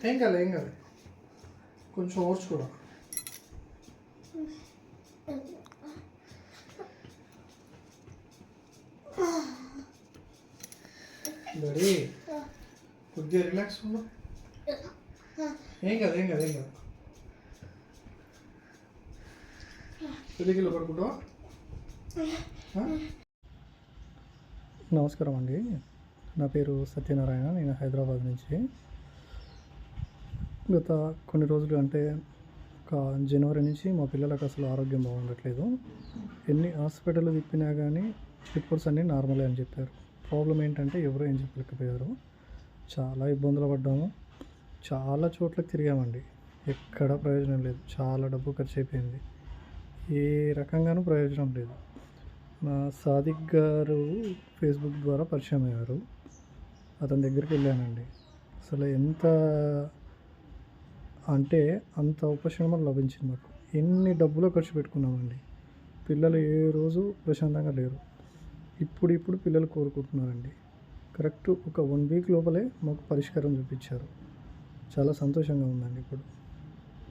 ఏం కాదు ఏం కాదు, కొంచెం ఓర్చుకోవడం. డాడీ కొద్దిగా రిలాక్స్ ఉండు. ఏం కాదు ఏం కాదు ఏం కాదు. పెళ్ళికిలో పడుకుంటావా? నమస్కారం అండి, నా పేరు సత్యనారాయణ. నేను హైదరాబాద్ నుంచి. గత కొన్ని రోజులు అంటే ఒక జనవరి నుంచి మా పిల్లలకు అసలు ఆరోగ్యం బాగుండట్లేదు. ఎన్ని హాస్పిటల్ తిప్పినా కానీ రిపోర్ట్స్ అన్నీ నార్మలే అని చెప్పారు. ప్రాబ్లం ఏంటంటే ఎవరు ఏం చెప్పలేకపోయారు. చాలా ఇబ్బందులు పడ్డాము, చాలా చోట్లకు తిరిగామండి. ఎక్కడ ప్రయోజనం లేదు, చాలా డబ్బు ఖర్చు అయిపోయింది, ఏ రకంగానూ ప్రయోజనం లేదు. నా సాదిక్ గారు ఫేస్బుక్ ద్వారా పరిచయం అయ్యారు. అతని దగ్గరికి వెళ్ళానండి. అసలు ఎంత అంటే అంత ఉపశమనం లభించింది మాకు. ఎన్ని డబ్బులు ఖర్చు పెట్టుకున్నామండి. పిల్లలు ఏ రోజు ప్రశాంతంగా లేరు. ఇప్పుడు పిల్లలు కోరుకుంటున్నారండి. కరెక్ట్ ఒక 1 వీక్ లోపలే మాకు పరిష్కారం చూపించారు. చాలా సంతోషంగా ఉందండి ఇప్పుడు.